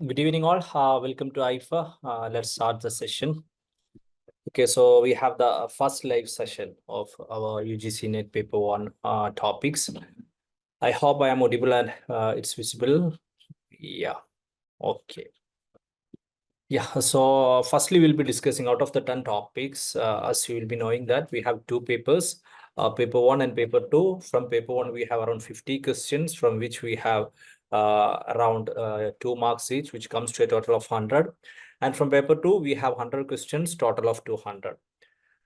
Good evening, all. Welcome to Aifer. Let's start the session. Okay, so we have the first live session of our UGC NET paper 1 topics. I hope I am audible and it's visible. Yeah, okay. Yeah, so firstly, we'll be discussing out of the 10 topics. As you will be knowing that we have two papers, paper 1 and paper 2. From paper 1, we have around 50 questions, from which we have around 2 marks each, which comes to a total of 100. And from paper 2, we have 100 questions, total of 200.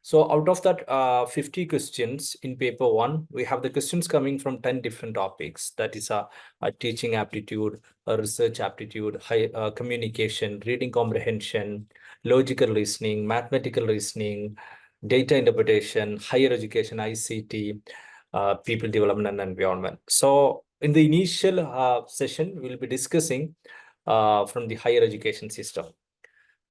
So out of that 50 questions in paper 1, we have the questions coming from 10 different topics. That is a teaching aptitude, a research aptitude, communication, reading comprehension, logical reasoning, mathematical reasoning, data interpretation, higher education, ICT, people development and environment. So in the initial session, we'll be discussing from the higher education system.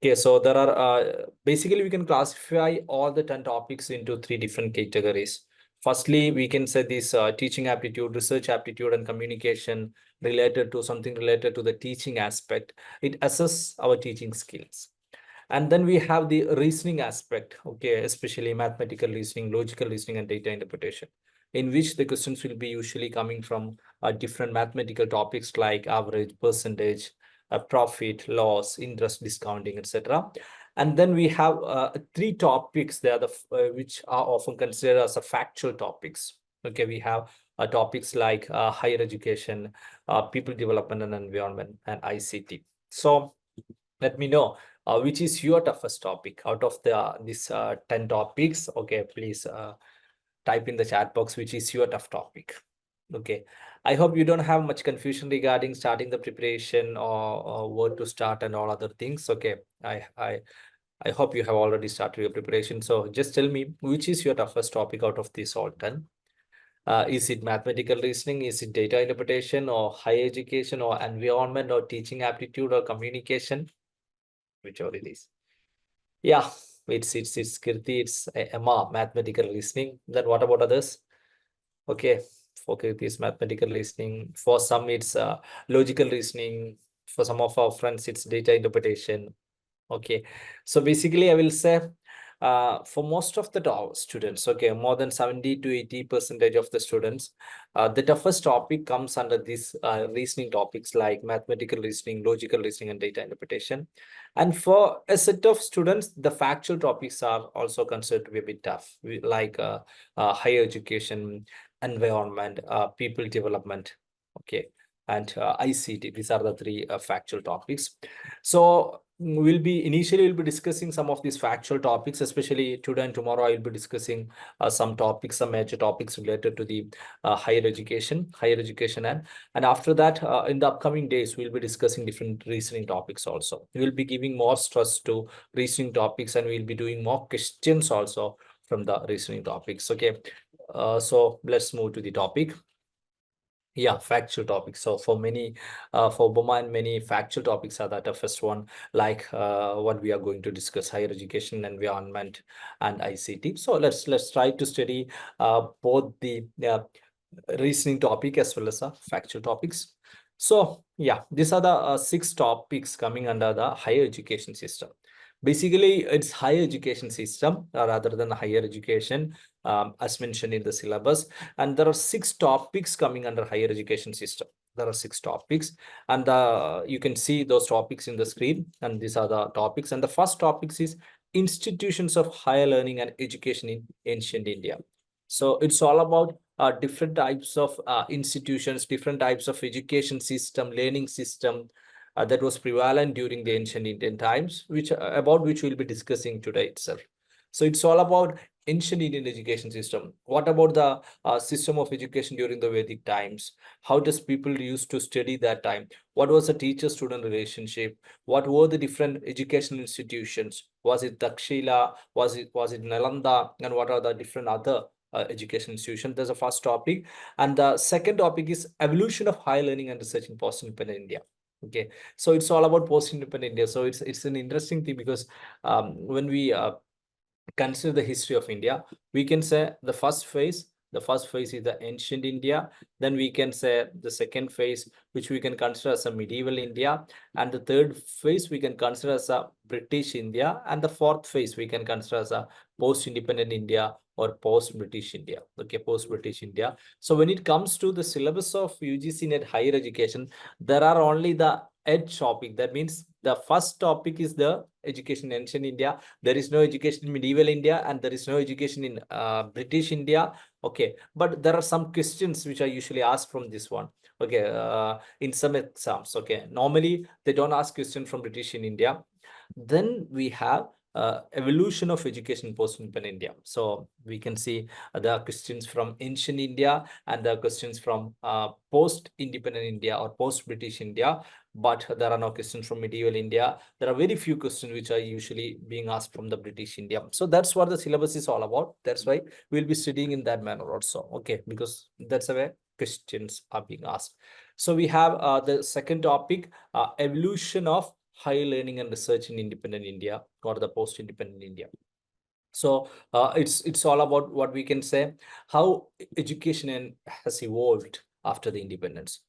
Okay, so there are basically we can classify all the 10 topics into 3 different categories. Firstly, we can say this teaching aptitude, research aptitude, and communication related to something related to the teaching aspect. It assesses our teaching skills. And then we have the reasoning aspect, okay, especially mathematical reasoning, logical reasoning, and data interpretation, in which the questions will be usually coming from different mathematical topics like average, percentage, profit, loss, interest, discounting, etc. And then we have 3 topics there, which are often considered as a factual topics. Okay, we have topics like higher education, people development and environment, and ICT. So let me know which is your toughest topic out of these 10 topics. Okay, please type in the chat box which is your tough topic. Okay, I hope you don't have much confusion regarding starting the preparation or where to start and all other things. Okay, I hope you have already started your preparation. So just tell me which is your toughest topic out of these all 10. Is it mathematical reasoning? Is it data interpretation or higher education or environment or teaching aptitude or communication? Whichever it is. Yeah, it's Kirti, it's Emma, mathematical reasoning. Then what about others? Okay, for Kirti it's mathematical reasoning. For some it's logical reasoning. For some of our friends it's data interpretation. Okay, so basically I will say for most of the students, okay, more than 70 to 80% of the students, the toughest topic comes under these reasoning topics like mathematical reasoning, logical reasoning, and data interpretation. And for a set of students, the factual topics are also considered to be a bit tough, like higher education, environment, people development, okay, and ICT. These are the 3 factual topics. So we'll be discussing some of these factual topics, especially today and tomorrow. I'll be discussing some major topics related to the higher education, and after that, in the upcoming days, we'll be discussing different reasoning topics also. We will be giving more stress to reasoning topics, and we'll be doing more questions also from the reasoning topics. Okay, so let's move to the topic. Yeah, factual topics. So for Obama and many factual topics are the first one, like what we are going to discuss: higher education, environment, and ICT. So let's try to study both the reasoning topic as well as factual topics. So yeah, these are the 6 topics coming under the higher education system. Basically, it's higher education system rather than higher education, as mentioned in the syllabus. And there are 6 topics coming under higher education system. There are 6 topics, and you can see those topics in the screen. And these are the topics. And the first topics is institutions of higher learning and education in ancient India. So it's all about different types of institutions, different types of education system, learning system, that was prevalent during the ancient Indian times, about which we'll be discussing today itself. So it's all about ancient Indian education system. What about the system of education during the Vedic times? How does people used to study that time? What was the teacher-student relationship? What were the different educational institutions? Was it Takshila? Was it Nalanda? And what are the different other education institutions? There's a first topic. And the second topic is evolution of higher learning and research in post-independent India. Okay, so it's all about post-independent India. So it's an interesting thing because when we consider the history of India, we can say the first phase The first phase is the ancient India. Then we can say the second phase, which we can consider as a medieval India. And the third phase we can consider as a British India. And the fourth phase we can consider as a post-independent India or post-British India. Okay, post-British India. So when it comes to the syllabus of UGC NET higher education, there are only the edge topic. That means the first topic is the education in ancient India. There is no education in medieval India, and there is no education in British India. Okay, but there are some questions which are usually asked from this one. Okay, in some exams. Okay, normally they don't ask question from British in India. Then we have evolution of education post-independent India. So we can see the questions from ancient India and the questions from post-independent India or post-British India, but there are no questions from medieval India. There are very few questions which are usually being asked from the British India. So that's what the syllabus is all about. That's why we'll be studying in that manner also. Okay, because that's the way questions are being asked. So we have the second topic, evolution of higher learning and research in independent India or the post-independent India. So it's all about what we can say, how education has evolved after the independence.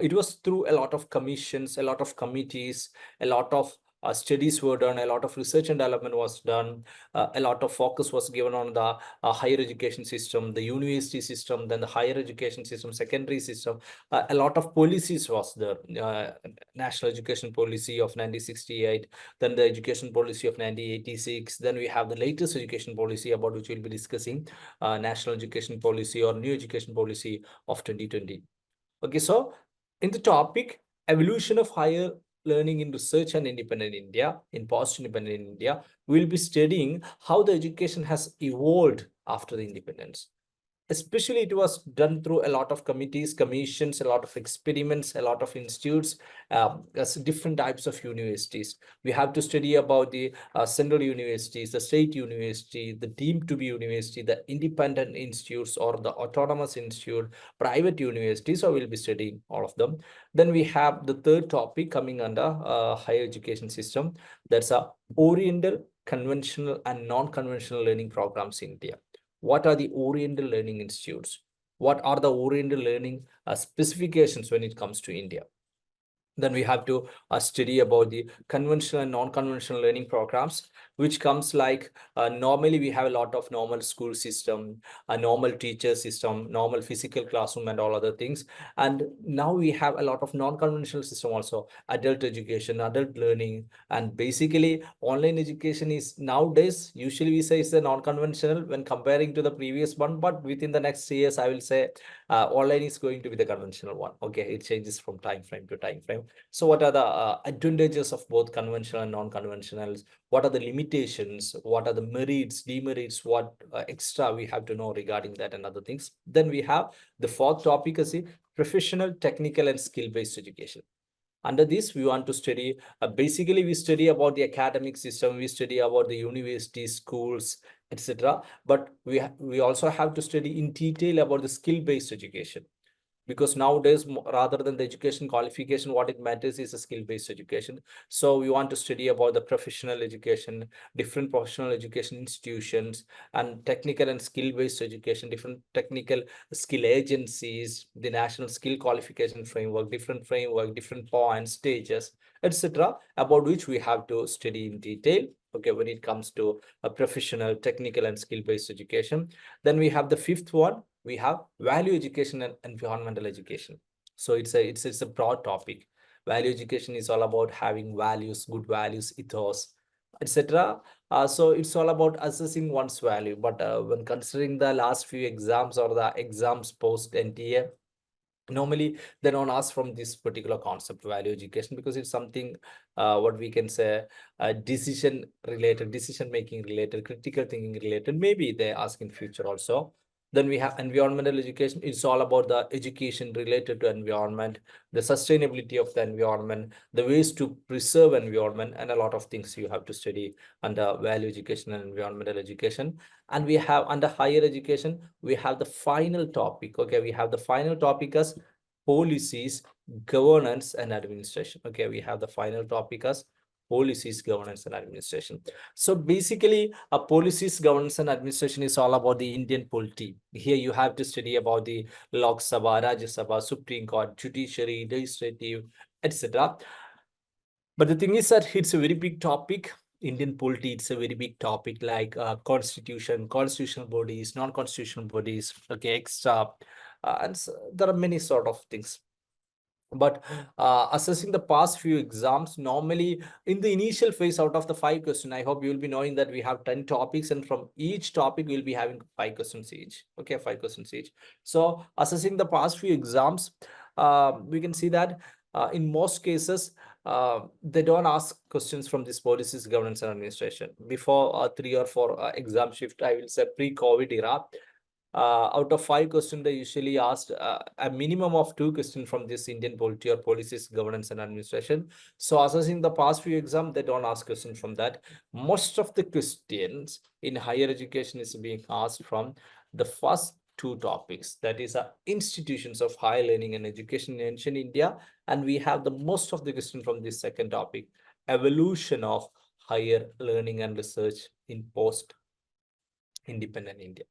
It was through a lot of commissions, a lot of committees, a lot of studies were done, a lot of research and development was done, a lot of focus was given on the higher education system, the university system, then the higher education system, secondary system. A lot of policies was there, national education policy of 1968, then the education policy of 1986, then we have the latest education policy about which we'll be discussing, national education policy or new education policy of 2020. Okay, so in the topic, evolution of higher learning in research and independent India, in post-independent India, we'll be studying how the education has evolved after the independence. Especially it was done through a lot of committees, commissions, a lot of experiments, a lot of institutes, as different types of universities. We have to study about the central universities, the state university, the deemed to be university, the independent institutes or the autonomous institute, private universities. So we'll be studying all of them. Then we have the third topic coming under higher education system. That's a oriental, conventional and non-conventional learning programs in India. What are the oriental learning institutes? What are the oriental learning specifications when it comes to India? Then we have to study about the conventional and non-conventional learning programs, which comes like normally we have a lot of normal school system, a normal teacher system, normal physical classroom and all other things. And now we have a lot of non-conventional system also, adult education, adult learning. And basically online education is nowadays, usually we say it's a non-conventional when comparing to the previous one, but within the next years, I will say online is going to be the conventional one. Okay, it changes from time frame to time frame. So what are the advantages of both conventional and non-conventionals? What are the limitations? What are the merits, demerits? What extra we have to know regarding that and other things? Then we have the fourth topic is professional, technical, and skill-based education. Under this, we want to study, basically we study about the academic system, we study about the universities, schools, etc. But we also have to study in detail about the skill-based education. Because nowadays, rather than the education qualification, what it matters is a skill-based education. So we want to study about the professional education, different professional education institutions, and technical and skill-based education, different technical skill agencies, the national skill qualification framework, different points, stages, etc., about which we have to study in detail. Okay, when it comes to a professional, technical, and skill-based education. Then we have the fifth one, we have value education and environmental education. So it's a broad topic. Value education is all about having values, good values, ethos, etc. So it's all about assessing one's value. But when considering the last few exams or the exams post NTA, normally they don't ask from this particular concept, value education, because it's something what we can say decision related, decision making related, critical thinking related. Maybe they ask in future also. Then we have environmental education. It's all about the education related to environment, the sustainability of the environment, the ways to preserve environment, and a lot of things you have to study under value education and environmental education. And we have under higher education, we have the final topic. Okay, we have the final topic as policies, governance, and administration. Okay, we have the final topic as policies, governance, and administration. So basically, a policies, governance, and administration is all about the Indian polity. Here you have to study about the Lok Sabha, Rajya Sabha, Supreme Court, judiciary, legislative, etc. But the thing is that it's a very big topic. Indian polity, it's a very big topic, like constitution, constitutional bodies, non-constitutional bodies, okay, extra, there are many sort of things. But assessing the past few exams, normally in the initial phase, out of the 5 questions, I hope you will be knowing that we have 10 topics, and from each topic we'll be having 5 questions each. Okay, 5 questions each. So assessing the past few exams, we can see that in most cases, they don't ask questions from this policies, governance, and administration. Before 3 or 4 exam shift, I will say pre-COVID era, out of 5 questions, they usually asked a minimum of 2 questions from this Indian polity or policies, governance, and administration. So assessing the past few exams, they don't ask questions from that. Most of the questions in higher education is being asked from the first 2 topics, that is institutions of higher learning and education in ancient India, and we have the most of the question from this second topic, evolution of higher learning and research in post-independent India.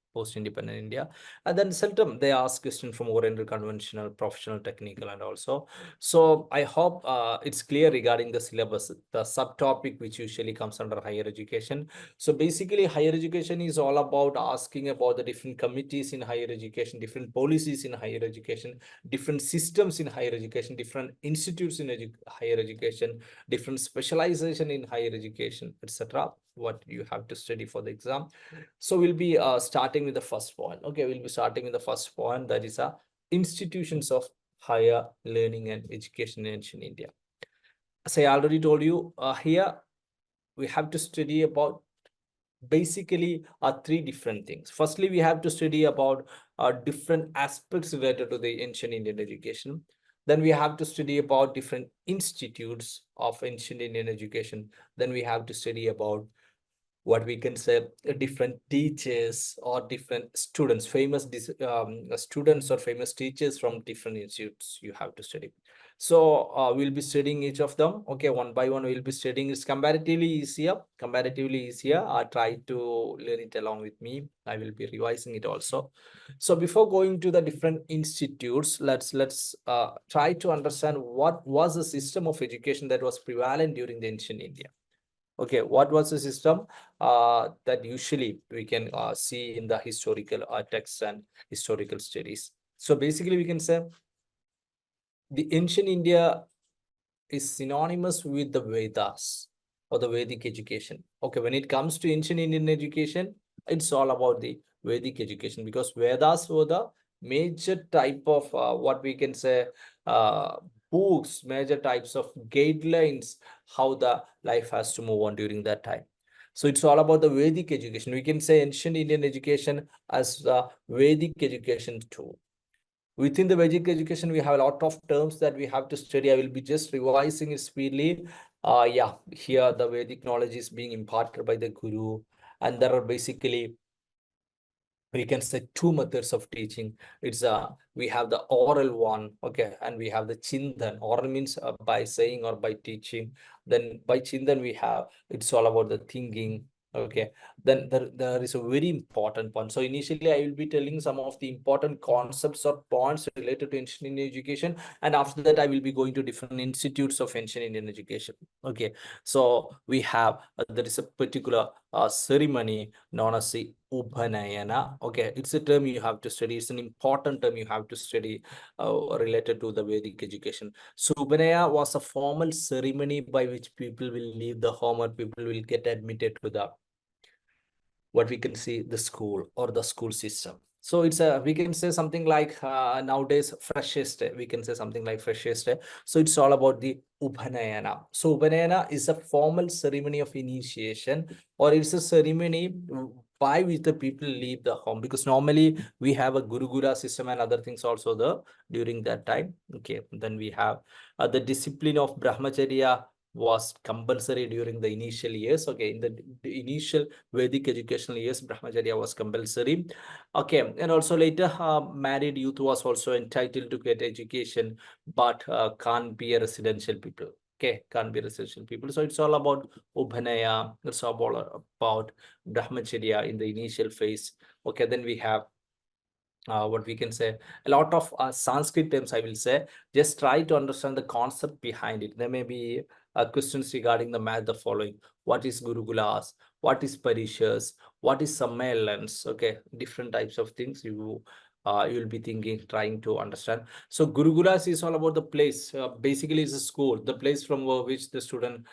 And then seldom they ask question from oriental, conventional, professional, technical, and also. So I hope it's clear regarding the syllabus, the subtopic which usually comes under higher education. So basically, higher education is all about asking about the different committees in higher education, different policies in higher education, different systems in higher education, different institutes in higher education, different specialization in higher education, etc. What you have to study for the exam. So we'll be starting with the first point. Okay, we'll be starting with the first point, that is institutions of higher learning and education in ancient India. As I already told you, here we have to study about basically 3 different things. Firstly, we have to study about different aspects related to the ancient Indian education. Then we have to study about different institutes of ancient Indian education. Then we have to study about what we can say different teachers or different students, famous students or famous teachers from different institutes you have to study. So we'll be studying each of them. Okay, one by one we'll be studying. It's comparatively easier. Try to learn it along with me. I will be revising it also. So before going to the different institutes, let's try to understand what was the system of education that was prevalent during the ancient India. Okay, what was the system that usually we can see in the historical texts and historical studies? So basically, we can say the ancient India is synonymous with the Vedas or the Vedic education. Okay, when it comes to ancient Indian education, it's all about the Vedic education, because Vedas were the major type of what we can say books, major types of guidelines, how the life has to move on during that time. So it's all about the Vedic education. We can say ancient Indian education as the Vedic education too. Within the Vedic education, we have a lot of terms that we have to study. I will be just revising it speedily. Yeah, here the Vedic knowledge is being imparted by the Guru, and there are basically, we can say, 2 methods of teaching. It's we have the oral one, okay, and we have the chintan. Oral means by saying or by teaching. Then by chintan we have, it's all about the thinking. Okay, then there is a very important point. So initially I will be telling some of the important concepts or points related to ancient Indian education, and after that I will be going to different institutes of ancient Indian education. Okay, so we have there is a particular ceremony known as the Upanayana. Okay, it's a term you have to study. It's an important term you have to study related to the Vedic education. So Upanayana was a formal ceremony by which people will leave the home or people will get admitted to the, what we can see, the school or the school system. So it's a, we can say something like nowadays freshest day. We can say something like freshest day. So it's all about the Upanayana. So Upanayana is a formal ceremony of initiation, or it's a ceremony by which the people leave the home, because normally we have a Gurukula system and other things also there during that time. Okay, then we have the discipline of Brahmacharya was compulsory during the initial years. Okay, in the initial Vedic educational years, Brahmacharya was compulsory. Okay, and also later, married youth was also entitled to get education, but can't be a residential people. Okay, can't be residential people. So it's all about Ubhanaya, it's all about Brahmacharya in the initial phase. Okay, then we have what we can say, a lot of Sanskrit terms, I will say. Just try to understand the concept behind it. There may be questions regarding the math, the following. What is Gurukulas? What is Parishas? What is Sammelans? Okay, different types of things you'll be thinking, trying to understand. So Gurukulas is all about the place. Basically, it's a school, the place from which the student,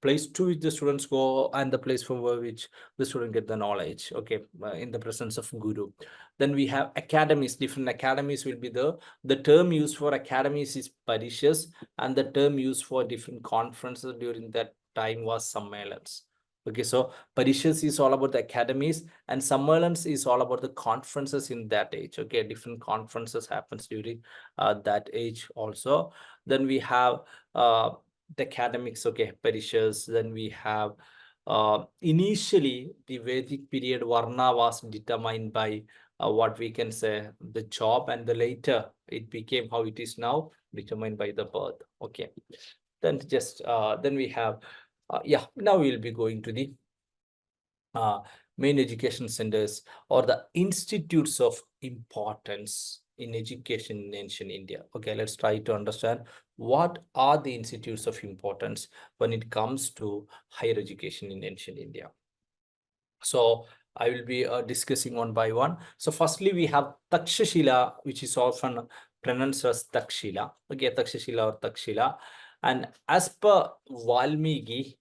place to which the students go, and the place from which the student get the knowledge. Okay, in the presence of Guru. Then we have academies. Different academies will be the term used for academies is parishas, and the term used for different conferences during that time was sammelans. Okay, so parishas is all about the academies, and sammelans is all about the conferences in that age. Okay, different conferences happens during that age also. Then we have the academics. Okay, parishas. Then we have initially the Vedic period Varna was determined by what we can say the job, and the later it became how it is now, determined by the birth. Okay, then just then we have yeah, now we'll be going to the main education centers or the institutes of importance in education in ancient India. Okay, let's try to understand what are the institutes of importance when it comes to higher education in ancient India. So I will be discussing one by one. So firstly, we have Takshashila, which is often pronounced as Takshila. Okay, Takshashila or Takshila. And as per Valmiki's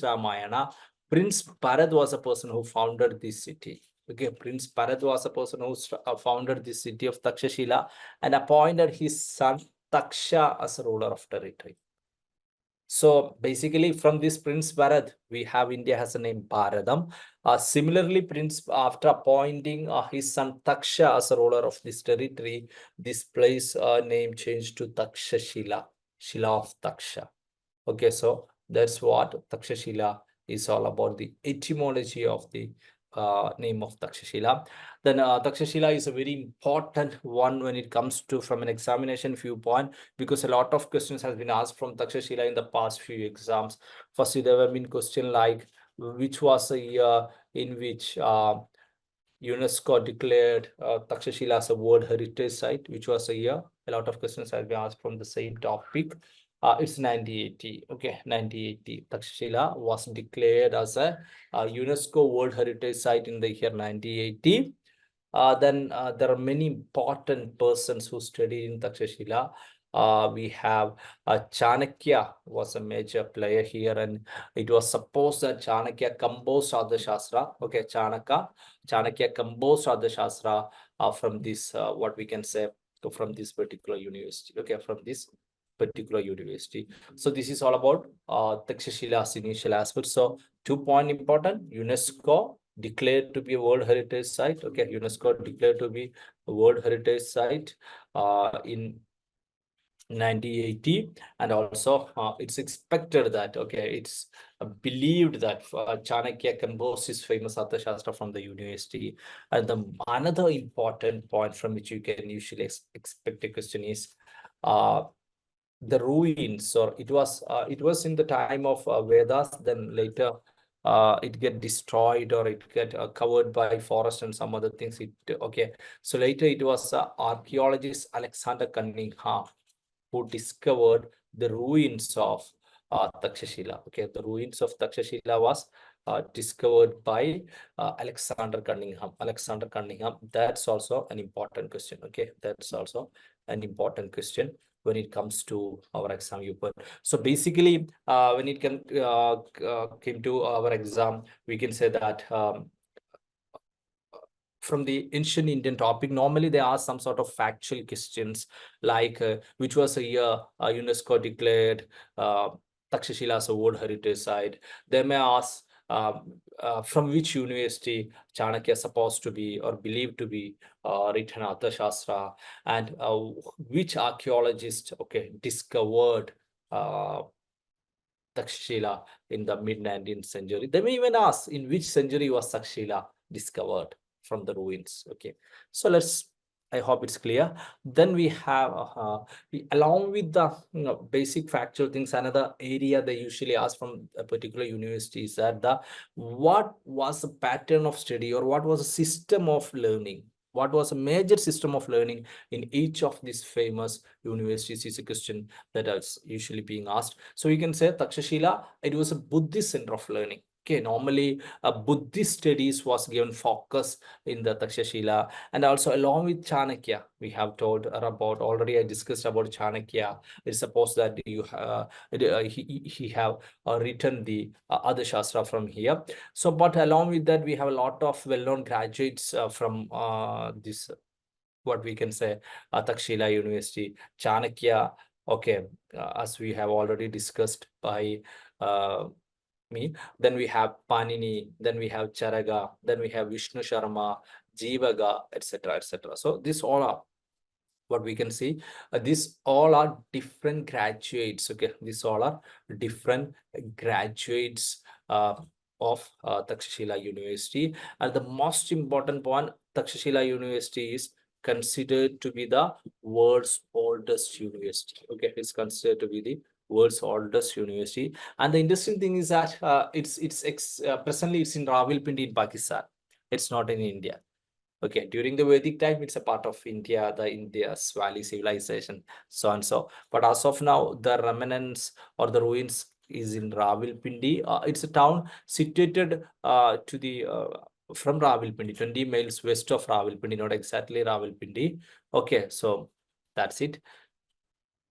Ramayana, Prince Bharat was a person who founded this city. Okay, Prince Bharat was a person who founded this city of Takshashila and appointed his son Taksha as a ruler of territory. So basically, from this Prince Bharat, we have India has a name Bharadam. Similarly, Prince, after appointing his son Taksha as a ruler of this territory, this place name changed to Takshashila, Shila of Taksha. Okay, so that's what Takshashila is all about, the etymology of the name of Takshashila. Then Takshashila is a very important one when it comes to from an examination viewpoint, because a lot of questions has been asked from Takshashila in the past few exams. Firstly, there have been question like, which was a year in which UNESCO declared Takshashila as a World Heritage Site, which was a year. A lot of questions have been asked from the same topic. It's 1980. Okay, 1980. Takshashila was declared as a UNESCO World Heritage Site in the year 1980. Then there are many important persons who studied in Takshashila. We have Chanakya was a major player here, and it was supposed that Chanakya composed Ardhashastra. Okay, Chanakya composed Ardhashastra from this, what we can say, from this particular university. Okay, from this particular university. So this is all about Takshashila's initial aspects. So 2 point important: UNESCO declared to be a World Heritage Site. Okay, UNESCO declared to be a World Heritage Site in 1980, and also it's expected that, okay, it's believed that Chanakya composed his famous Arthashastra from the university. And another important point from which you can usually expect a question is the ruins, or it was in the time of Vedas, then later it get destroyed, or it get covered by forest and some other things. Okay, so later it was archaeologist Alexander Cunningham who discovered the ruins of Takshashila. Okay, the ruins of Takshashila was discovered by Alexander Cunningham. Alexander Cunningham, that's also an important question. Okay, that's also an important question when it comes to our exam paper. So basically, when it came to our exam, we can say that from the ancient Indian topic, normally they ask some sort of factual questions like which was a year UNESCO declared Takshashila as a World Heritage Site. They may ask from which university Chanakya is supposed to be or believed to be written Arthashastra, and which archaeologist, okay, discovered Takshashila in the mid-19th century. They may even ask in which century was Takshashila discovered from the ruins. Okay, so let's I hope it's clear. Then we have, along with the basic factual things, another area they usually ask from a particular university is that what was the pattern of study, or what was the system of learning? What was a major system of learning in each of these famous universities is a question that is usually being asked. So you can say Takshashila, it was a Buddhist center of learning. Okay, normally Buddhist studies was given focus in the Takshashila, and also along with Chanakya, we have told about already. I discussed about Chanakya. It's supposed that he have written the other Shastra from here. So, but along with that, we have a lot of well-known graduates from this, what we can say, Takshila University, Chanakya. Okay, as we have already discussed by me. Then we have Panini, then we have Charaga, then we have Vishnu Sharma, Jivaga, etc., etc. So this all are what we can see. These all are different graduates. Okay, these all are different graduates of Takshashila University. And the most important one, Takshashila University is considered to be the world's oldest university. Okay, it's considered to be the world's oldest university. And the interesting thing is that presently it's in Rawalpindi in Pakistan. It's not in India. Okay, during the Vedic time, it's a part of India, the India's valley civilization, so and so. But as of now, the remnants or the ruins is in Rawalpindi. It's a town situated to the from Rawalpindi, 20 miles west of Rawalpindi, not exactly Rawalpindi. Okay, so that's it.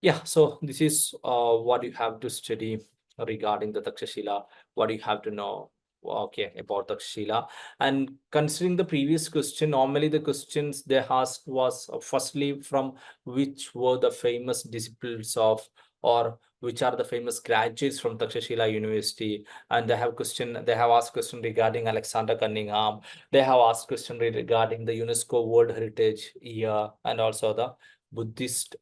Yeah, so this is what you have to study regarding the Takshashila, what you have to know, okay, about Takshashila. And considering the previous question, normally the questions they asked was firstly from which were the famous disciples of, or which are the famous graduates from Takshashila University. And they have asked question regarding Alexander Cunningham. They have asked question regarding the UNESCO World Heritage Year, and also the Buddhist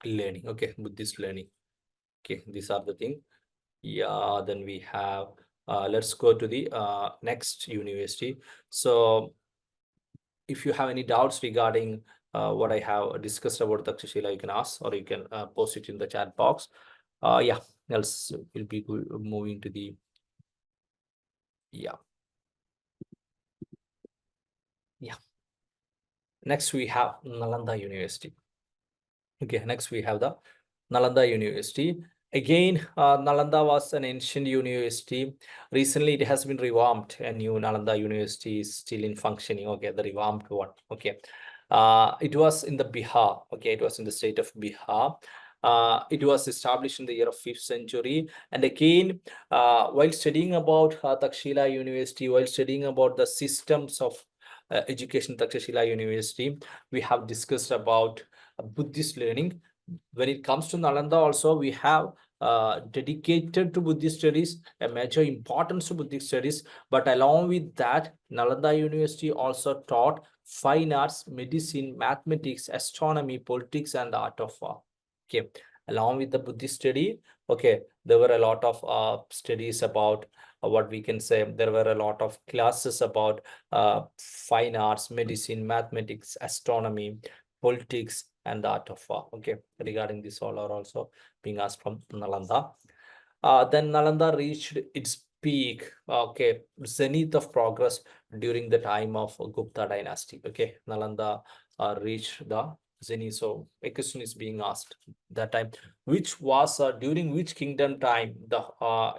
learning. Okay, Buddhist learning. Okay, these are the thing. Yeah, then we have let's go to the next university. So if you have any doubts regarding what I have discussed about Takshashila, you can ask, or you can post it in the chat box. Yeah, else we'll be moving to the, yeah. Next we have Nalanda University. Okay, next we have the Nalanda University. Again, Nalanda was an ancient university. Recently, it has been revamped. A new Nalanda University is still in functioning. Okay, the revamped one. Okay, it was in the Bihar. Okay, it was in the state of Bihar. It was established in the year of 5th century. And again, while studying about Takshila University, while studying about the systems of education, Takshila University, we have discussed about Buddhist learning. When it comes to Nalanda, also we have dedicated to Buddhist studies, a major importance to Buddhist studies. But along with that, Nalanda University also taught fine arts, medicine, mathematics, astronomy, politics, and the art of war. Okay, along with the Buddhist study, okay, there were a lot of studies about what we can say. There were a lot of classes about fine arts, medicine, mathematics, astronomy, politics, and the art of war. Okay, regarding this, all are also being asked from Nalanda. Then Nalanda reached its peak, okay, zenith of progress during the time of Gupta dynasty. Okay, Nalanda reached the zenith. So a question is being asked that time, which was during which kingdom time the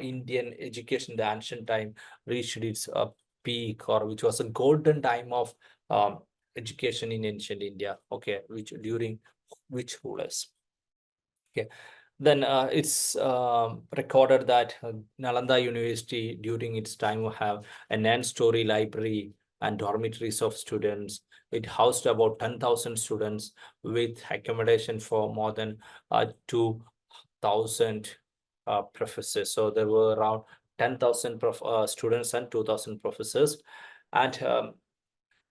Indian education, the ancient time, reached its peak, or which was a golden time of education in ancient India. Okay, which during which rulers? Okay, then it's recorded that Nalanda University during its time will have a 9-story library and dormitories of students. It housed about 10,000 students with accommodation for more than 2,000 professors. So there were around 10,000 students and 2,000 professors. And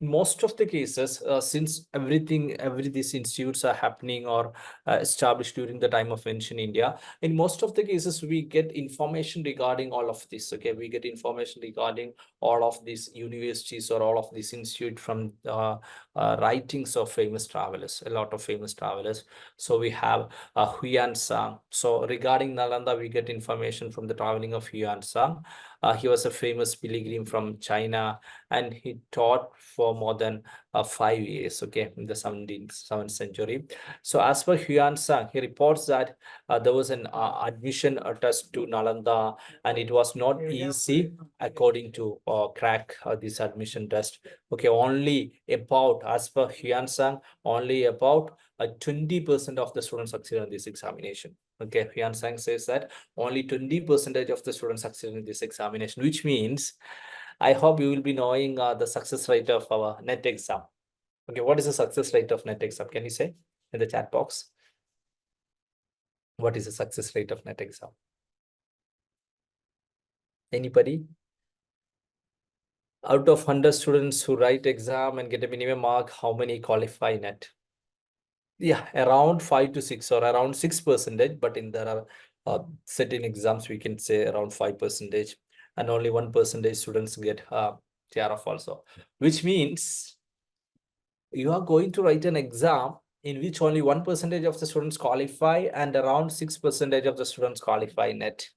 most of the cases, since every these institutes are happening or established during the time of ancient India, in most of the cases we get information regarding all of this. Okay, we get information regarding all of these universities or all of these institute from writings of famous travelers, a lot of famous travelers. So we have Huyan Sang. So regarding Nalanda, we get information from the traveling of Huyan Sang. He was a famous pilgrim from China, and he taught for more than 5 years, okay, in the 7th century. So as per Huyan Sang, he reports that there was an admission test to Nalanda, and it was not easy according to crack this admission test. Okay, only about, as per Huyan Sang, only about 20% of the students succeed in this examination. Okay, Huyan Sang says that only 20% of the students succeed in this examination, which means I hope you will be knowing the success rate of our NET exam. Okay, what is the success rate of NET exam? Can you say in the chat box? What is the success rate of NET exam? Anybody? Out of 100 students who write exam and get a minimum mark, how many qualify NET? Yeah, around 5 to 6 or around 6%, but in there are certain exams we can say around 5%, and only 1% students get JRF also, which means you are going to write an exam in which only 1% of the students qualify and around 6% of the students qualify NET,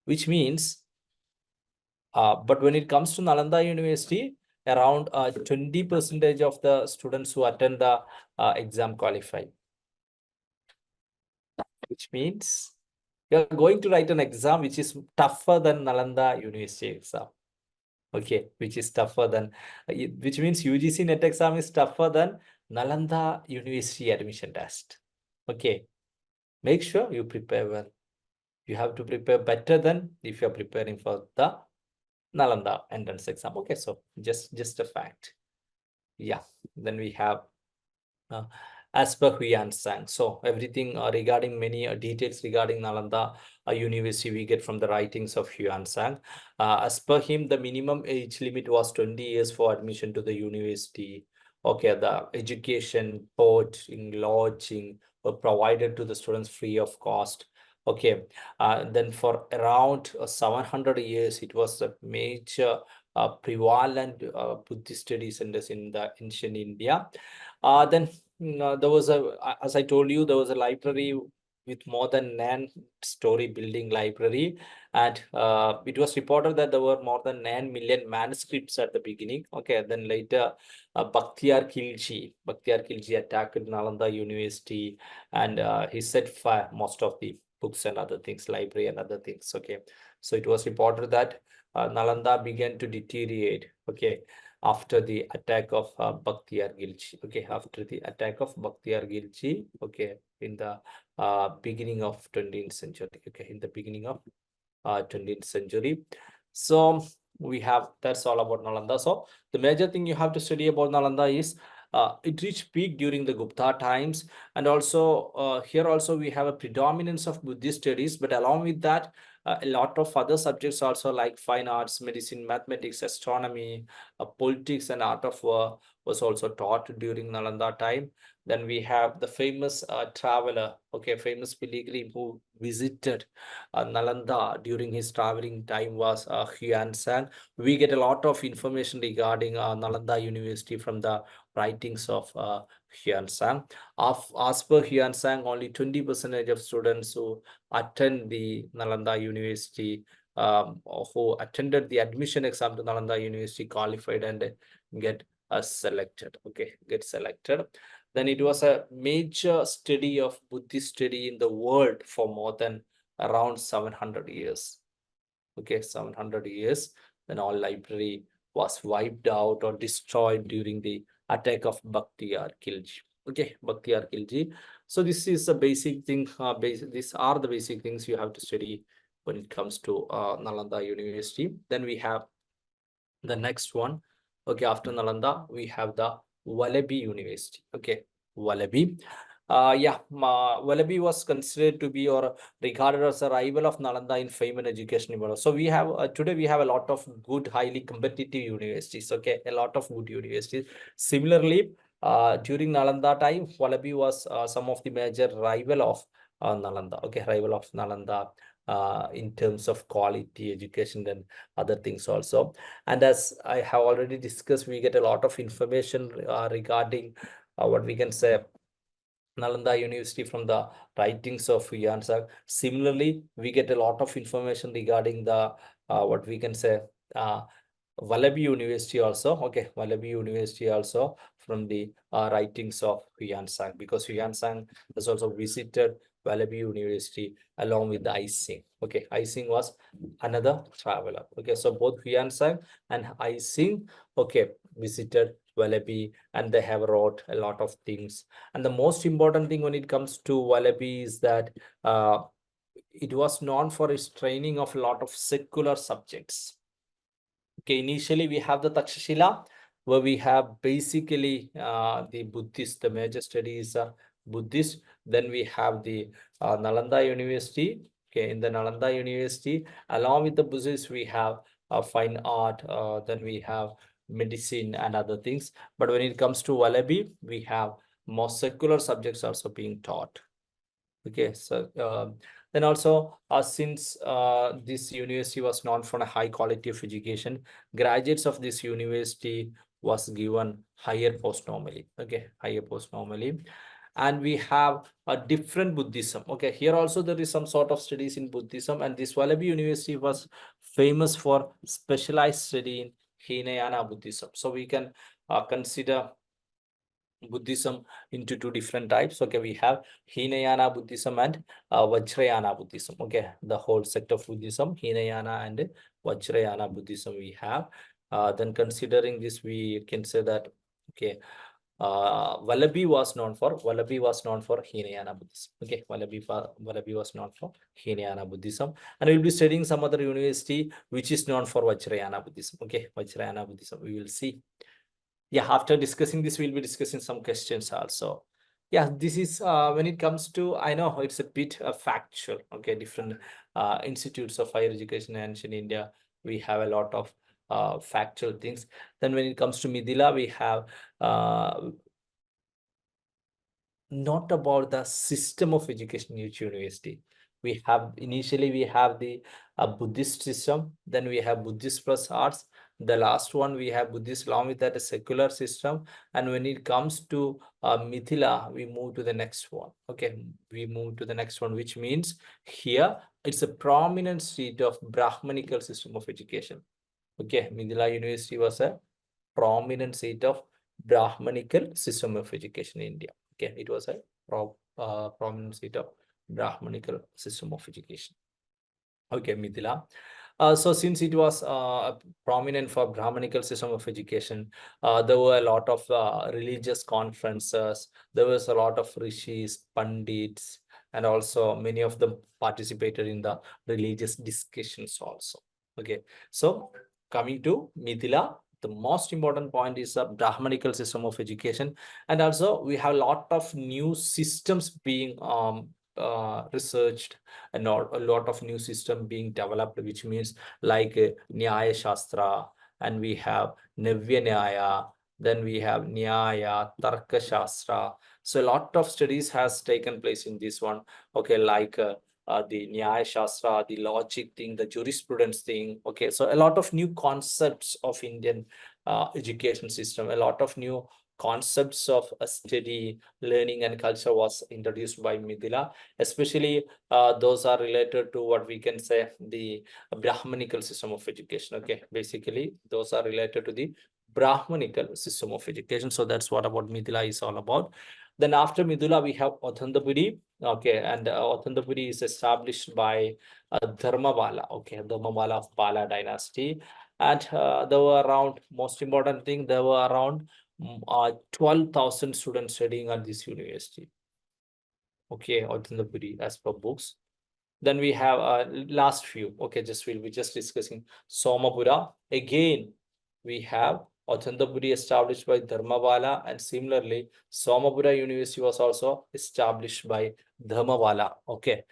which means but when it comes to Nalanda University, around 20% of the students who attend the exam qualify, which means you are going to write an exam which is tougher than Nalanda University exam. Okay, which is tougher than, which means UGC NET exam is tougher than Nalanda University admission test. Okay, make sure you prepare well. You have to prepare better than if you're preparing for the Nalanda entrance exam. Okay, so just a fact. Yeah, then we have as per Huyan Sang. So everything regarding many details regarding Nalanda University we get from the writings of Huyan Sang. As per him, the minimum age limit was 20 years for admission to the university. Okay, the education, boarding, lodging were provided to the students free of cost. Okay, then for around 700 years, it was a major prevalent Buddhist study centers in the ancient India. Then there was as I told you, there was a library with more than 9-story building library, and it was reported that there were more than 9 million manuscripts at the beginning. Okay, then later Bakhtiyar Khilji attacked Nalanda University, and he set fire most of the books and other things, library and other things. Okay, so it was reported that Nalanda began to deteriorate. Okay, after the attack of Bakhtiyar Khilji. Okay, after the attack of Bakhtiyar Khilji. Okay, in the beginning of 20th century. Okay, in the beginning of 20th century. So we have, that's all about Nalanda. So the major thing you have to study about Nalanda is it reached peak during the Gupta times, and also here also we have a predominance of Buddhist studies, but along with that a lot of other subjects also, like fine arts, medicine, mathematics, astronomy, politics, and art of war was also taught during Nalanda time. Then we have the famous traveler, okay, famous pilgrim who visited Nalanda during his traveling time was Huyan Sang. We get a lot of information regarding Nalanda University from the writings of Huyan Sang. As per Huyan Sang, only 20% of students who attend the Nalanda University, who attended the admission exam to Nalanda University, qualified and get selected. Okay, get selected. Then it was a major study of Buddhist study in the world for more than around 700 years. Okay, 700 years. Then all library was wiped out or destroyed during the attack of Bakhtiyar Khilji. Okay, Bakhtiyar Khilji. So this is the basic thing. These are the basic things you have to study when it comes to Nalanda University. Then we have the next one. Okay, after Nalanda, we have the Vallabhi University. Okay, Vallabhi. Vallabhi was considered to be or regarded as a rival of Nalanda in fame and education. So we have today we have a lot of good, highly competitive universities. Okay, a lot of good universities. Similarly, during Nalanda time, Vallabhi was some of the major rival of Nalanda. Okay, rival of Nalanda. in terms of quality education and other things also. And as I have already discussed, we get a lot of information regarding what we can say Nalanda University from the writings of Yuan Sang. Similarly, we get a lot of information regarding the what we can say uh, Wallaby University also. Okay, Wallaby University also from the writings of Yuan Sang, because Yuan Sang has also visited Wallaby University along with the Ising. Okay, Ising was another traveler. Okay, so both Yuan Sang and Ising, okay, visited Wallaby, and they have wrote a lot of things. And the most important thing when it comes to Wallaby is that it was known for its training of a lot of secular subjects. Okay, initially we have the Takshashila, where we have basically the Buddhist, the major studies Buddhist. Then we have the Nalanda University. Okay, in the Nalanda University, along with the Buddhists, we have fine art, then we have medicine and other things. But when it comes to Wallaby, we have more secular subjects also being taught. Okay, so then also since this university was known for a high quality of education, graduates of this university was given higher post normally. Okay, higher post normally. And we have a different Buddhism. Okay, here also there is some sort of studies in Buddhism, and this Wallaby University was famous for specialized study in Hinayana Buddhism. So we can consider Buddhism into two different types. Okay, we have Hinayana Buddhism and Vajrayana Buddhism. Okay, the whole sect of Buddhism, Hinayana and Vajrayana Buddhism we have. Then considering this, we can say that okay, Wallaby was known for Hinayana Buddhism. Okay, Wallaby was known for Hinayana Buddhism, and we'll be studying some other university which is known for Vajrayana Buddhism. Okay, Vajrayana Buddhism. We will see. Yeah, after discussing this, we'll be discussing some questions also. Yeah, this is when it comes to, I know it's a bit factual. Okay, different institutes of higher education in ancient India, we have a lot of factual things. Then when it comes to Midila, we have not about the system of education in each university. We have initially we have the Buddhist system, then we have Buddhist plus arts. The last one we have Buddhist, along with that a secular system. And when it comes to Mithila, we move to the next one. Okay, we move to the next one, which means here it's a prominent seat of Brahmanical system of education. Okay, Mithila University was a prominent seat of Brahmanical system of education in India. Okay, it was a prominent seat of Brahmanical system of education. Okay, Mithila. So since it was prominent for Brahmanical system of education, there were a lot of religious conferences. There was a lot of rishis, pandits, and also many of them participated in the religious discussions also. Okay, so coming to Mithila, the most important point is a Brahmanical system of education, and also we have a lot of new systems being researched, and a lot of new system being developed, which means like Nyaya Shastra, and we have Navya Nyaya, then we have Nyaya, Tarka Shastra. So a lot of studies has taken place in this one. Okay, like the Nyaya Shastra, the logic thing, the jurisprudence thing. Okay, so a lot of new concepts of Indian education system, a lot of new concepts of study, learning, and culture was introduced by Mithila, especially those are related to what we can say the Brahmanical system of education. Okay, basically those are related to the Brahmanical system of education. So that's what about Mithila is all about. Then after Mithila, we have Authandapuri. Okay, and Authandapuri is established by Dharmabala. Okay, Dharmabala of Pala dynasty. And there were around, most important thing, there were around 12,000 students studying at this university. Okay, Authandapuri as per books. Then we have last few. Okay, we'll be just discussing Somapura. Again, we have Authandapuri established by Dharmabala, and similarly, Somapura University was also established by Dharmabala. Okay,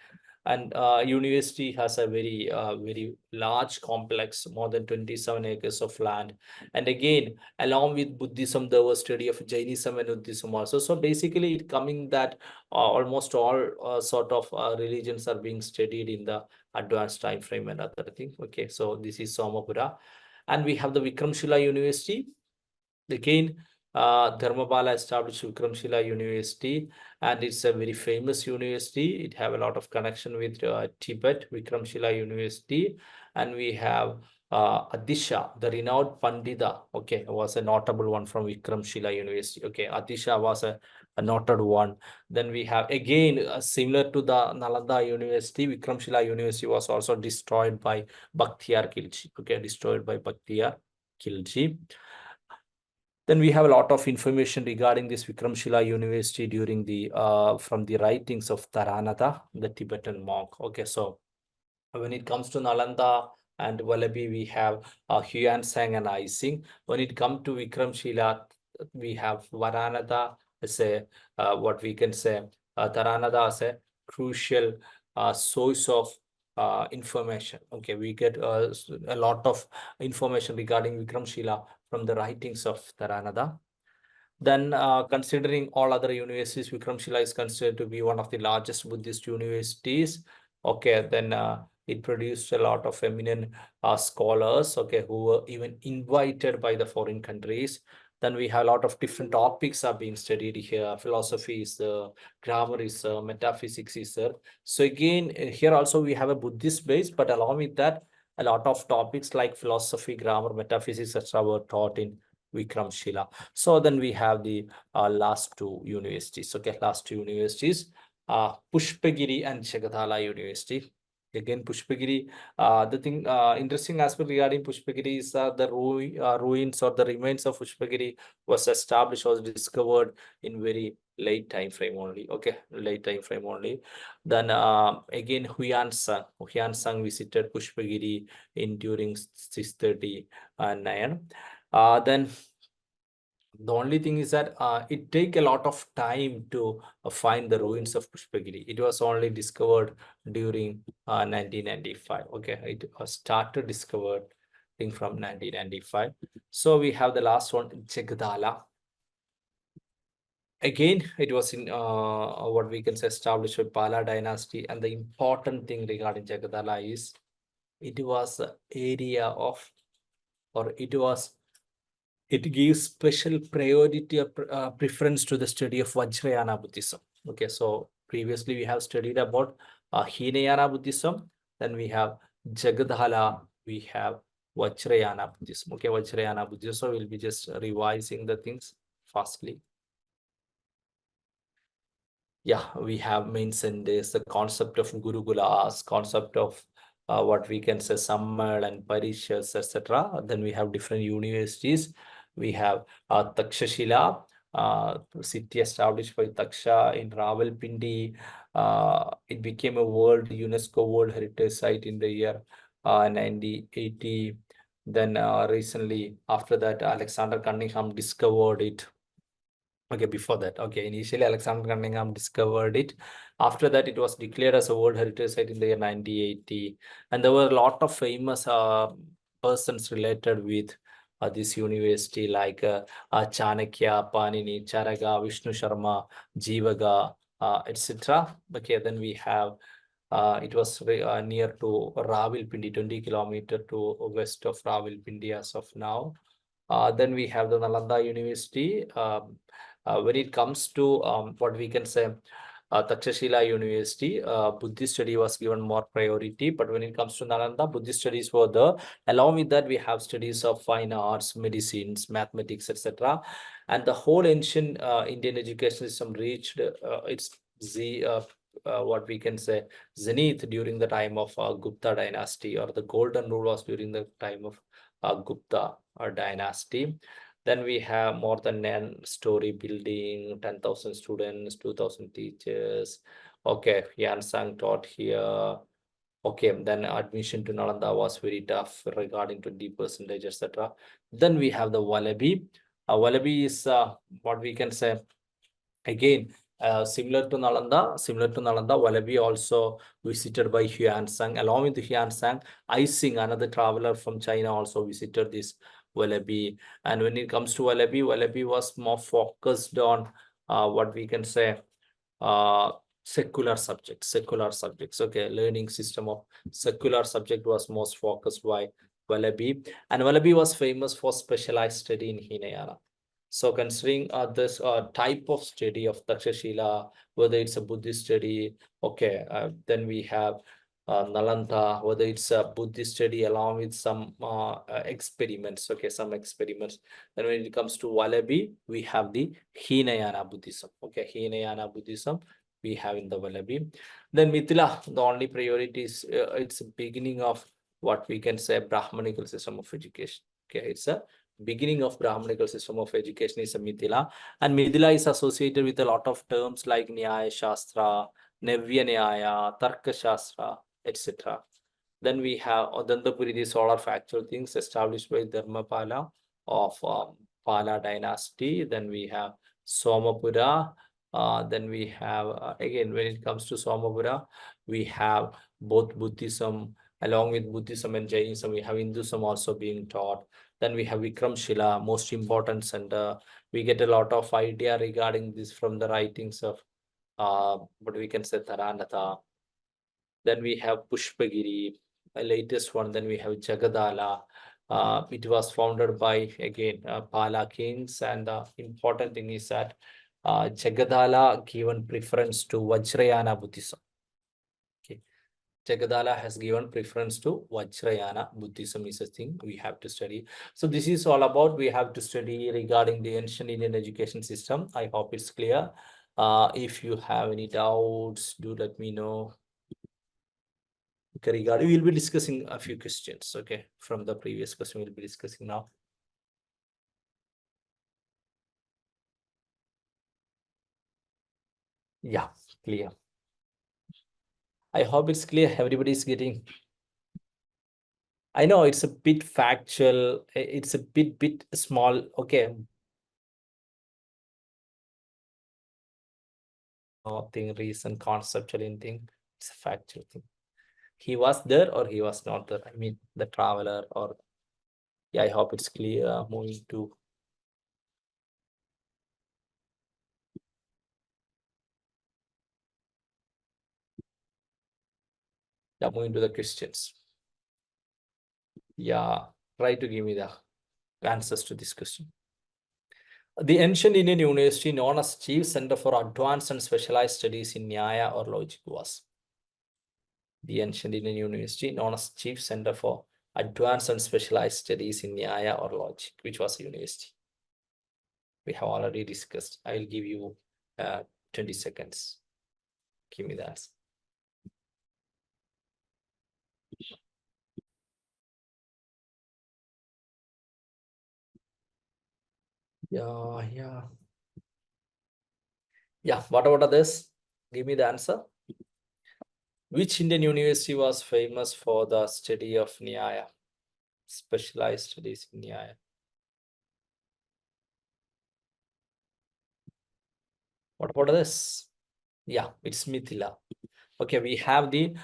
And university has a very large complex, more than 27 acres of land. And again, along with Buddhism, there was study of Jainism and Buddhism also. So basically it coming that almost all sort of religions are being studied in the advanced time frame and other thing. Okay, so this is Somapura. And we have the Vikramshila University. Again, Dharmapala established Vikramshila University, and it's a very famous university. It have a lot of connection with Tibet, Vikramshila University. And we have Adisha, the renowned Pandita, okay, was a notable one from Vikramshila University. Okay, Adisha was a noted one. Then we have, again, similar to the Nalanda University, Vikramshila University was also destroyed by Bakhtiyar Khilji. Okay, destroyed by Bakhtiyar Khilji. Then we have a lot of information regarding this Vikramshila University during the from the writings of Taranatha, the Tibetan monk. Okay, so when it comes to Nalanda and Vallabhi, we have Huan Sang and Ising. When it comes to Vikramshila, we have Varanatha as a what we can say Taranatha as a crucial source of information. Okay, we get a lot of information regarding Vikramshila from the writings of Taranatha. Then, considering all other universities, Vikramshila is considered to be one of the largest Buddhist universities. Okay, then it produced a lot of eminent scholars, okay, who were even invited by the foreign countries. Then we have a lot of different topics are being studied here. Philosophy is there, grammar is there, metaphysics is there. So again, here also we have a Buddhist base, but along with that, a lot of topics like philosophy, grammar, metaphysics, etc. were taught in Vikramshila. So then we have the last two universities. Okay, last two universities, Pushpagiri and Jagadhala University. Again, Pushpagiri, the thing, interesting aspect regarding Pushpagiri is the ruins or the remains of Pushpagiri was established, was discovered in very late time frame only. Okay, late time frame only. Then again, Huyan Sang visited Pushpagiri in during 639. Then the only thing is that it take a lot of time to find the ruins of Pushpagiri. It was only discovered during 1995. Okay, it was started discovered from 1995. So we have the last one, Jagadhala. Again, it was in what we can say established by Pala dynasty. And the important thing regarding Jagadhala is it was the area of, or it gives special priority or preference to the study of Vajrayana Buddhism. Okay, so previously we have studied about Hinayana Buddhism, then we have Jagadhala, we have Vajrayana Buddhism. Okay, Vajrayana Buddhism. So we'll be just revising the things fastly. Yeah, we have mentioned this, the concept of Gurukulas, concept of what we can say Sammal and Parishas, etc. Then we have different universities. We have Takshashila, city established by Taksha in Rawalpindi. It became a UNESCO World Heritage Site in the year 1980. Then recently, after that, Alexander Cunningham discovered it. Okay, before that, okay, initially Alexander Cunningham discovered it. After that, it was declared as a World Heritage Site in the year 1980. And there were a lot of famous persons related with this university, like Chanakya, Panini, Charaga, Vishnu Sharma, Jivaga, etc. Okay, then we have it was near to Rawalpindi, 20 kilometers to west of Rawalpindi as of now. Then we have the Nalanda University. When it comes to what we can say, Takshashila University, Buddhist study was given more priority. But when it comes to Nalanda, Buddhist studies were there. Along with that, we have studies of fine arts, medicines, mathematics, etc. And the whole ancient Indian education system reached its what we can say zenith during the time of Gupta dynasty, or the golden rule was during the time of Gupta dynasty. Then we have more than 9-story building, 10,000 students, 2,000 teachers. Okay, Yan Sang taught here. Okay, then admission to Nalanda was very tough regarding 20%, etc. Then we have the Vallabhi. Vallabhi is what we can say, again, Similar to Nalanda, Vallabhi also visited by Huansang. Along with Huansang, Ising, another traveler from China, also visited this Vallabhi. And when it comes to Vallabhi was more focused on what we can say, secular subjects. Okay, learning system of secular subject was most focused by Vallabhi. And Vallabhi was famous for specialized study in Hinayana. So considering this type of study of Takshashila, whether it's a Buddhist study, okay, then we have Nalanda, whether it's a Buddhist study along with some experiments, okay, some experiments. Then when it comes to Vallabhi, we have the Hinayana Buddhism, okay, Hinayana Buddhism we have in the Vallabhi. Then Mithila, the only priority is it's a beginning of what we can say Brahmanical system of education, okay, it's a beginning of Brahmanical system of education is a Mithila, and Mithila is associated with a lot of terms like Nyaya Shastra, Navya Nyaya, Tarka Shastra, etc. Then we have Adantapuri, these all are factual things established by Dharmapala of Pala dynasty. Then we have Somapura. Then we have, again, when it comes to Somapura, we have both Buddhism, along with Buddhism and Jainism, we have Hinduism also being taught. Then we have Vikramshila, most important center. We get a lot of idea regarding this from the writings of what we can say Taranatha. Then we have Pushpagiri, the latest one. Then we have Jagadala. It was founded by, again, Pala kings. And the important thing is that Jagadala given preference to Vajrayana Buddhism. Okay. Jagadala has given preference to Vajrayana Buddhism is a thing we have to study. So this is all about we have to study regarding the ancient Indian education system. I hope it's clear. If you have any doubts, do let me know. Okay, regarding, we'll be discussing a few questions, okay, from the previous question we'll be discussing now. Yeah, clear. I hope it's clear. Everybody is getting. I know it's a bit factual. It's a bit small. Okay. Nothing reason conceptual anything. It's a factual thing. He was there or he was not there. I mean, the traveler or, yeah, I hope it's clear. Moving to. Yeah, moving to the questions. Yeah, try to give me the answers to this question. The ancient Indian university known as Chief Center for Advanced and Specialized Studies in Nyaya or Logic was. The ancient Indian university known as Chief Center for Advanced and Specialized Studies in Nyaya or Logic, which was a university. We have already discussed. I will give you 20 seconds. Give me that. Yeah. What about this? Give me the answer. Which Indian university was famous for the study of Nyaya? Specialized studies in Nyaya. What about this? Yeah, it's Mithila. Okay, we have the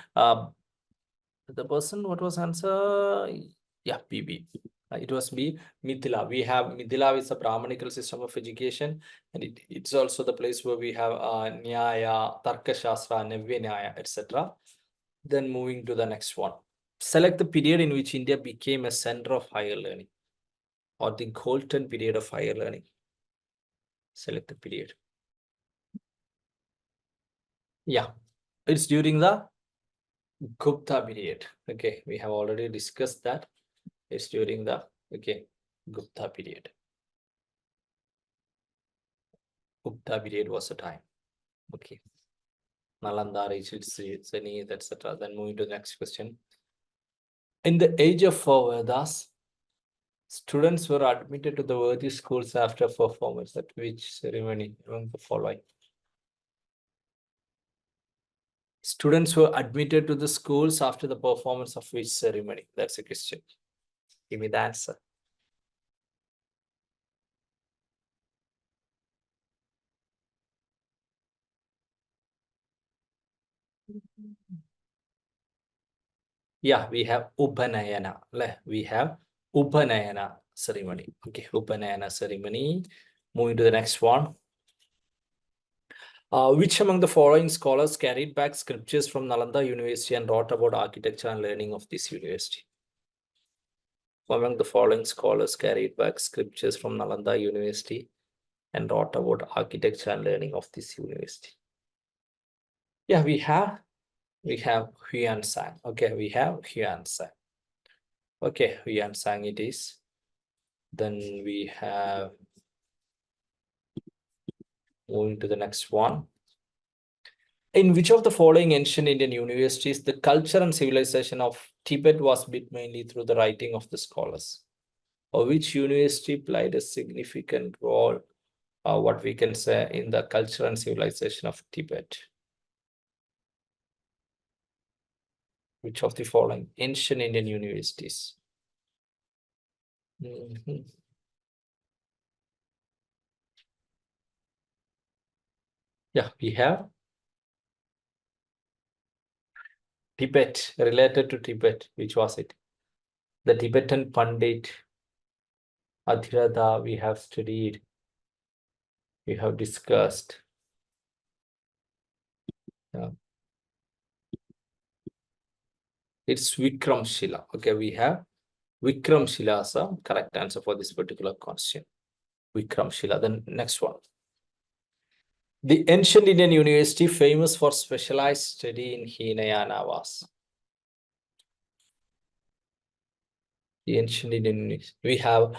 person. What was answer? Yeah, PB. It was B, Mithila. We have Mithila is a Brahmanical system of education, and it's also the place where we have Nyaya, Tarka Shastra, Navya Nyaya, etc. Then moving to the next one. Select the period in which India became a center of higher learning, or the golden period of higher learning. Select the period. Yeah, it's during the Gupta period. Okay, we have already discussed that. It's during the Gupta period. Gupta period was a time. Okay. Nalanda, Zenith, etc. Then moving to the next question. In the age of Vedas, students were admitted to the Vedic schools after performance. At which ceremony among the following? Students were admitted to the schools after the performance of which ceremony? That's a question. Give me the answer. Yeah, we have Upanayana. We have Upanayana ceremony. Okay, Upanayana ceremony. Moving to the next one. Which among the following scholars carried back scriptures from Nalanda University and wrote about architecture and learning of this university? Among the following scholars carried back scriptures from Nalanda University and wrote about architecture and learning of this university? Yeah, we have Huan Sang. Okay, we have Huan Sang. Okay, Huan Sang it is. Then we have, moving to the next one. In which of the following ancient Indian universities the culture and civilization of Tibet was built mainly through the writing of the scholars? Or which university played a significant role, what we can say, in the culture and civilization of Tibet? Which of the following ancient Indian universities? Yeah, we have Tibet, related to Tibet. Which was it? The Tibetan Pandit Adhiratha we have studied, we have discussed. Yeah. It's Vikramshila. Okay, we have Vikramshila as a correct answer for this particular question. Vikramshila. Then next one. The ancient Indian university famous for specialized study in Hinayana was? The ancient Indian university. We have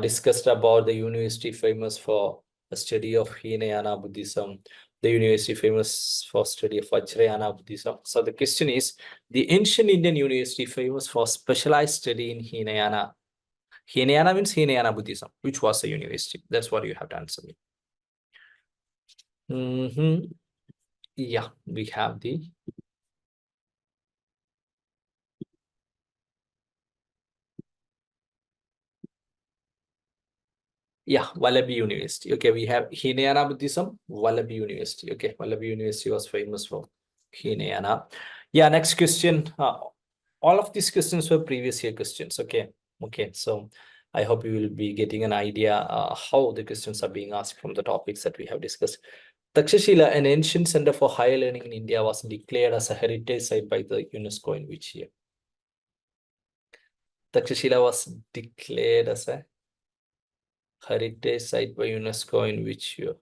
discussed about the university famous for the study of Hinayana Buddhism, the university famous for study of Vajrayana Buddhism. So the question is, the ancient Indian university famous for specialized study in Hinayana. Hinayana means Hinayana Buddhism. Which was the university? That's what you have to answer me. Yeah, we have the Vallabhi University. Okay, we have Hinayana Buddhism, Vallabhi University. Okay, Vallabhi University was famous for Hinayana. Yeah, next question. All of these questions were previous year questions. Okay, so I hope you will be getting an idea how the questions are being asked from the topics that we have discussed. Takshashila, an ancient center for higher learning in India, was declared as a heritage site by the UNESCO in which year? Takshashila was declared as a heritage site by UNESCO in which year?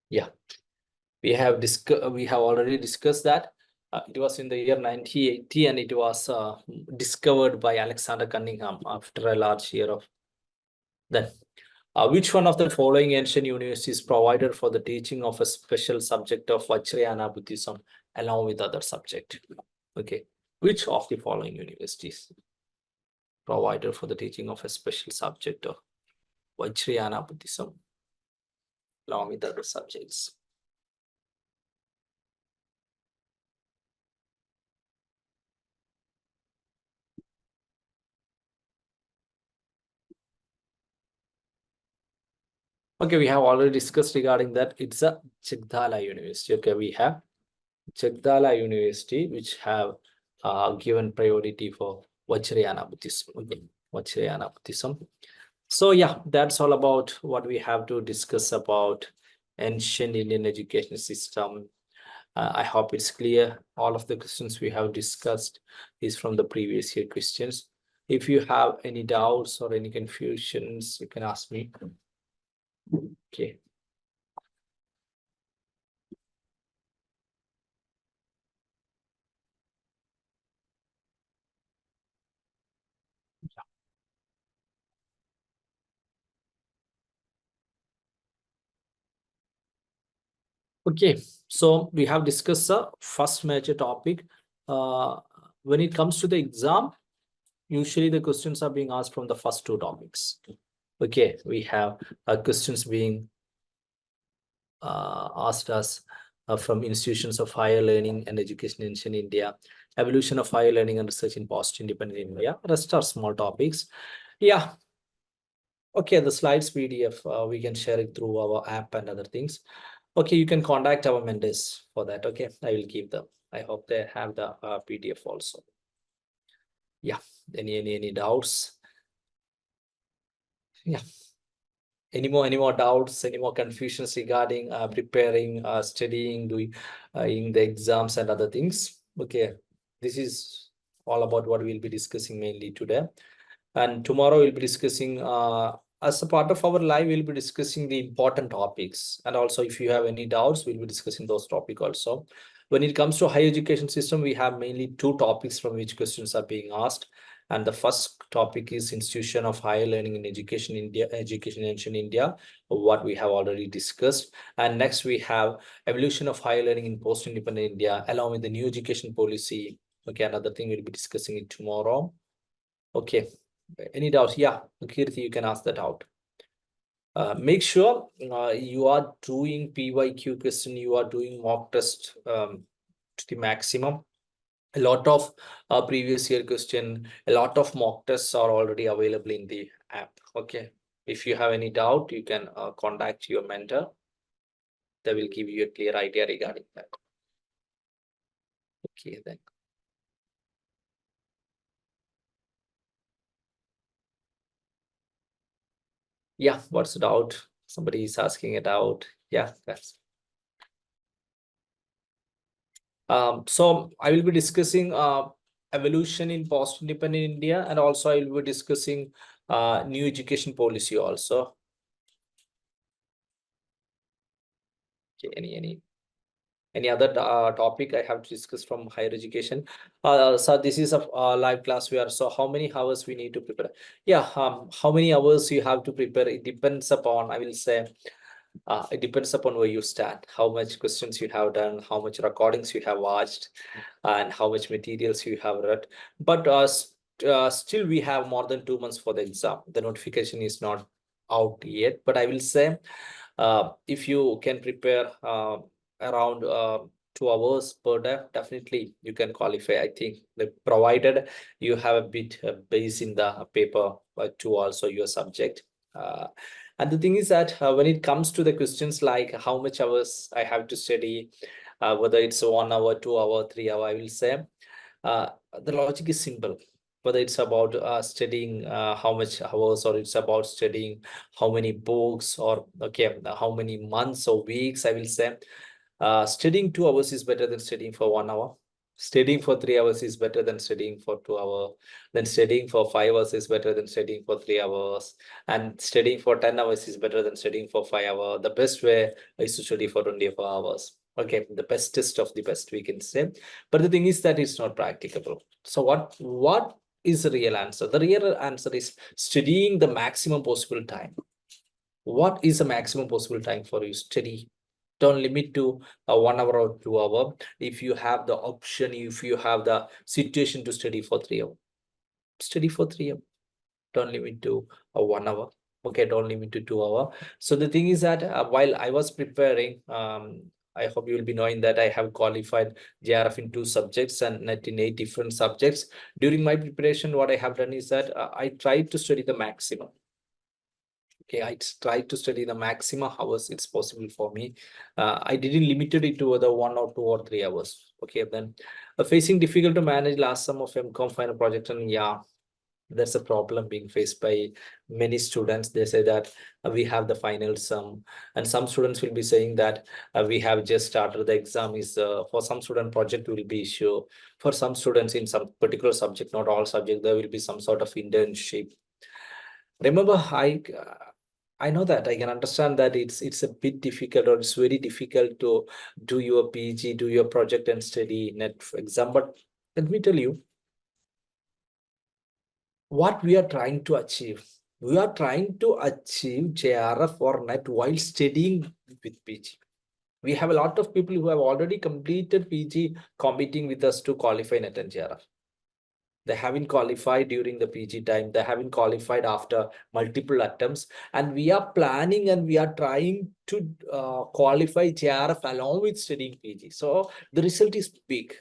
Yeah, we have already discussed that. It was in the year 1980 and it was discovered by Alexander Cunningham after a large year of then. Which one of the following ancient universities provided for the teaching of a special subject of Vajrayana Buddhism along with other subject? Okay, which of the following universities provided for the teaching of a special subject of Vajrayana Buddhism along with other subjects? Okay, we have already discussed regarding that. It's a Chagdala University. Okay, we have Chagdala University, which have given priority for Vajrayana Buddhism. Okay, Vajrayana Buddhism. So yeah, that's all about what we have to discuss about ancient Indian education system. I hope it's clear. All of the questions we have discussed is from the previous year questions. If you have any doubts or any confusions, you can ask me. Okay. Okay, so we have discussed the first major topic. When it comes to the exam, usually the questions are being asked from the first two topics. Okay, we have questions being asked us from institutions of higher learning and education in India, evolution of higher learning and research in post-independent India. Rest are small topics. Yeah, Okay, the slides PDF, we can share it through our app and other things. Okay, you can contact our mentors for that. Okay, I will give them. I hope they have the PDF also. Yeah, any doubts? Yeah. Any more doubts, any more confusions regarding preparing, studying, doing in the exams and other things? Okay, this is all about what we'll be discussing mainly today. And tomorrow we'll be discussing, as a part of our live, we'll be discussing the important topics. And also, if you have any doubts, we'll be discussing those topics also. When it comes to higher education system, we have mainly two topics from which questions are being asked. And the first topic is Institution of Higher Learning in Education India, Education in India, what we have already discussed. And next we have Evolution of Higher Learning in Post-Independent India, along with the new education policy. Okay, another thing we'll be discussing it tomorrow. Okay, any doubts? Yeah, Kirti, you can ask that out. Make sure you are doing PYQ question, you are doing mock test to the maximum. A lot of previous year question, a lot of mock tests are already available in the app. Okay, if you have any doubt, you can contact your mentor. They will give you a clear idea regarding that. Okay, then. Yeah, what's the doubt? Somebody is asking it out. Yeah, that's. So I will be discussing evolution in post-independent India, and also I will be discussing new education policy also. Okay, any other topic I have to discuss from higher education? So this is a live class we are. So how many hours we need to prepare? Yeah, how many hours you have to prepare? It depends upon, I will say, it depends upon where you start, how much questions you have done, how much recordings you have watched, and how much materials you have read. But still we have more than 2 months for the exam. The notification is not out yet, but I will say if you can prepare around 2 hours per day, definitely you can qualify. I think provided you have a bit base in the paper to also your subject. And the thing is that when it comes to the questions like how much hours I have to study, whether it's 1 hour, 2 hour, 3 hour, I will say the logic is simple. Whether it's about studying how much hours, or it's about studying how many books, or okay, how many months or weeks, I will say studying 2 hours is better than studying for 1 hour. Studying for 3 hours is better than studying for 2 hours. Then studying for 5 hours is better than studying for 3 hours. And studying for 10 hours is better than studying for 5 hours. The best way is to study for 24 hours. Okay, the bestest of the best, we can say. But the thing is that it's not practicable. So what is the real answer? The real answer is studying the maximum possible time. What is the maximum possible time for you study? Don't limit to 1 hour or 2 hours. If you have the option, if you have the situation to study for 3 hours, study for 3 hours. Don't limit to 1 hour. Okay, don't limit to 2 hours. So the thing is that while I was preparing, I hope you will be knowing that I have qualified JRF in 2 subjects and NET in 8 different subjects. During my preparation, what I have done is that I tried to study the maximum. Okay, I tried to study the maximum hours it's possible for me. I didn't limit it to the 1 or 2 or 3 hours. Okay, then facing difficult to manage last sum of MCOM final project, and yeah, that's a problem being faced by many students. They say that we have the final sum, and some students will be saying that we have just started the exam. Is for some student project will be issue. For some students in some particular subject, not all subject, there will be some sort of internship. Remember, I know that I can understand that it's a bit difficult, or it's very difficult to do your PG, do your project and study NET exam. But let me tell you what we are trying to achieve. We are trying to achieve JRF or NET while studying with PG. We have a lot of people who have already completed PG competing with us to qualify NET and JRF. They haven't qualified during the PG time. They haven't qualified after multiple attempts. And we are planning and we are trying to qualify JRF along with studying PG. So the result is big.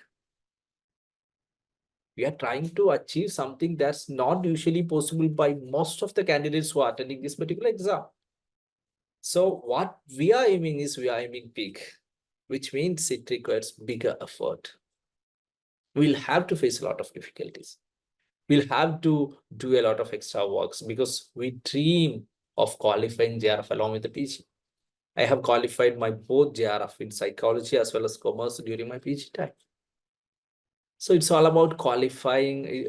We are trying to achieve something that's not usually possible by most of the candidates who are attending this particular exam. So what we are aiming is, we are aiming big, which means it requires bigger effort. We'll have to face a lot of difficulties. We'll have to do a lot of extra works because we dream of qualifying JRF along with the PG. I have qualified my both JRF in psychology as well as commerce during my PG time. So it's all about qualifying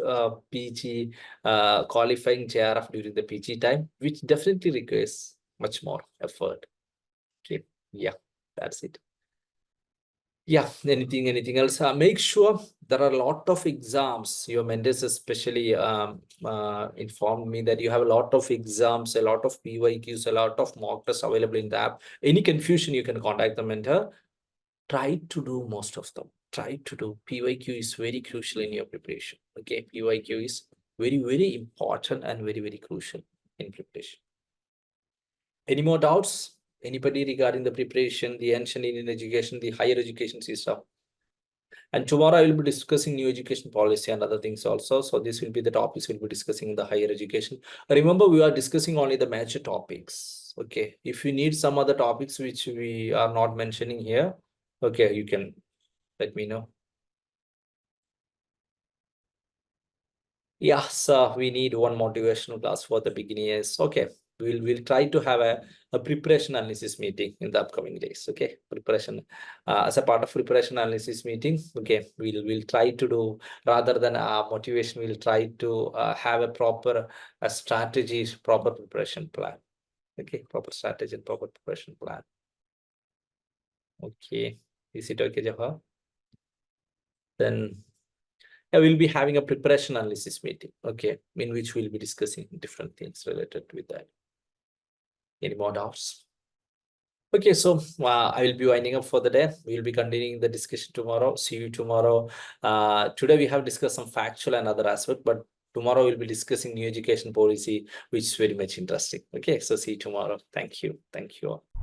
PG, qualifying JRF during the PG time, which definitely requires much more effort. Okay, yeah, that's it. Yeah, anything else? Make sure there are a lot of exams. Your mentors especially informed me that you have a lot of exams, a lot of PYQs, a lot of mock tests available in the app. Any confusion, you can contact the mentor. Try to do most of them. Try to do. PYQ is very crucial in your preparation. Okay, PYQ is very, very important and very, very crucial in preparation. Any more doubts? Anybody regarding the preparation, the ancient Indian education, the higher education system? And tomorrow I will be discussing new education policy and other things also. So this will be the topics we'll be discussing in the higher education. Remember, we are discussing only the major topics. Okay, if you need some other topics which we are not mentioning here, okay, you can let me know. Yeah, so we need one motivational class for the beginners. Okay, we'll try to have a preparation analysis meeting in the upcoming days. Okay, preparation as a part of preparation analysis meeting. Okay, we'll try to do, rather than motivation, we'll try to have a proper strategy, proper preparation plan. Okay, proper strategy and proper preparation plan. Okay, is it okay, Jawahar? Then yeah, we'll be having a preparation analysis meeting, okay, in which we'll be discussing different things related with that. Any more doubts? Okay, so I will be winding up for the day. We'll be continuing the discussion tomorrow. See you tomorrow. Today we have discussed some factual and other aspect, but tomorrow we'll be discussing new education policy, which is very much interesting. Okay, so see you tomorrow. Thank you. Thank you all.